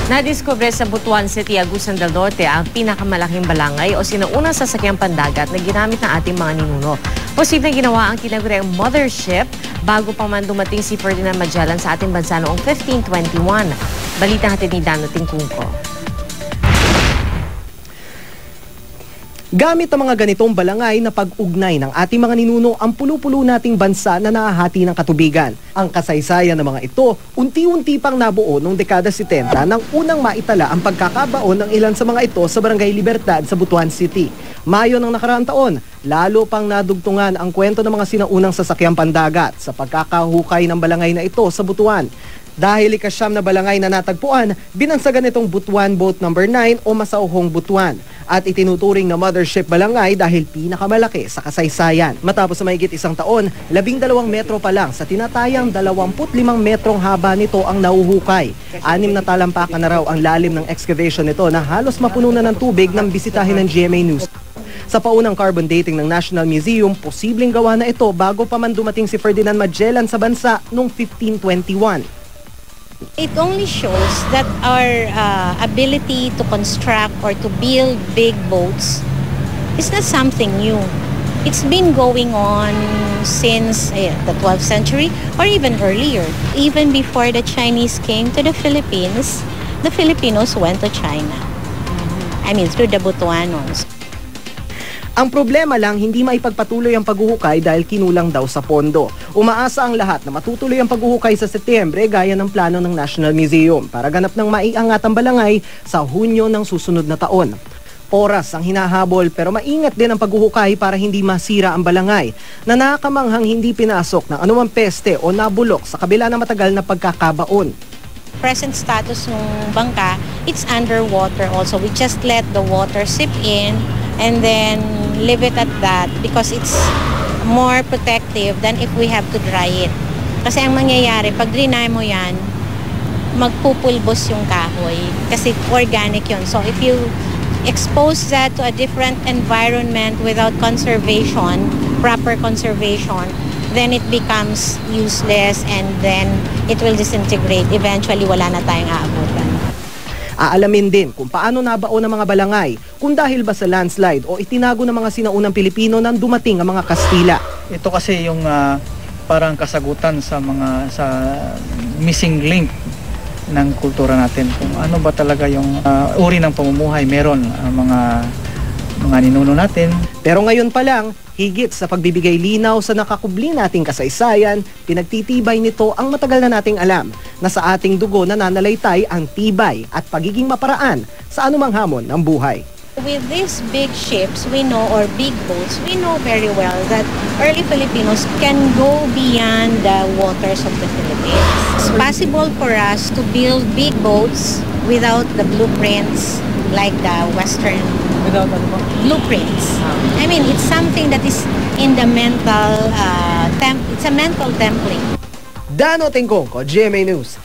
Nadiskubre sa Butuan City, Agusan del Norte ang pinakamalaking balangay o sinaunang sasakyang pandagat na ginamit ng ating mga ninuno. Posibleng ginawa ang tinaguriang mothership bago pa man dumating si Ferdinand Magellan sa ating bansa noong 1521. Balita natin ni Dano Tingkungko. Gamit ang mga ganitong balangay na pag-ugnay ng ating mga ninuno ang pulo-pulo nating bansa na nahahati ng katubigan. Ang kasaysayan ng mga ito, unti-unti pang nabuo noong dekada 70 nang unang maitala ang pagkakabaon ng ilan sa mga ito sa Barangay Libertad sa Butuan City. Mayo ng nakaraang taon, lalo pang nadugtungan ang kwento ng mga sinaunang sasakyang pandagat sa pagkakahukay ng balangay na ito sa Butuan. Dahil ikasyam na balangay na natagpuan, binansagan itong Butuan Boat No. 9 o Masauhong Butuan at itinuturing na mothership balangay dahil pinakamalaki sa kasaysayan. Matapos sa mahigit isang taon, 12 metro pa lang sa tinatayang 25 metrong haba nito ang nauhukay. 6 na talampakan na raw ang lalim ng excavation nito na halos mapuno na ng tubig ng bisitahin ng GMA News. Sa paunang carbon dating ng National Museum, posibleng gawa na ito bago pa man dumating si Ferdinand Magellan sa bansa noong 1521. It only shows that our ability to construct or to build big boats is not something new. It's been going on since the 12th century or even earlier. Even before the Chinese came to the Philippines, the Filipinos went to China. I mean, through the Butuanos. Ang problema lang, hindi maipagpatuloy ang paghuhukay dahil kinulang daw sa pondo. Umaasa ang lahat na matutuloy ang paghuhukay sa Setyembre gaya ng plano ng National Museum para ganap ng maiangat ang balangay sa Hunyo ng susunod na taon. Oras ang hinahabol pero maingat din ang paghuhukay para hindi masira ang balangay na nakakamanghang hindi pinasok ng anumang peste o nabulok sa kabila ng matagal na pagkakabaon. Present status ng bangka, it's underwater also. We just let the water seep in and then leave it at that because it's more protective than if we have to dry it. Kasi ang mangyayari, pag drinay mo yan, magpupulbos yung kahoy kasi organic yun. So if you expose that to a different environment without conservation, proper conservation, then it becomes useless and then it will disintegrate. Eventually, wala na tayong aabutan. Aalamin din kung paano nabaon ang mga balangay, kung dahil ba sa landslide o itinago ng mga sinaunang Pilipino nang dumating ang mga Kastila. Ito kasi yung parang kasagutan sa missing link ng kultura natin. Kung ano ba talaga yung uri ng pamumuhay meron ang mga ninuno natin. Pero ngayon pa lang, higit sa pagbibigay linaw sa nakakubli nating kasaysayan, pinagtitibay nito ang matagal na nating alam na sa ating dugo nananalaytay ang tibay at pagiging maparaan sa anumang hamon ng buhay. With these big ships, we know, or big boats, we know very well that early Filipinos can go beyond the waters of the Philippines. It's possible for us to build big boats without the blueprints like the Western blueprints. I mean, it's something that is in the mental, it's a mental template. Dano Tingkungko, GMA News.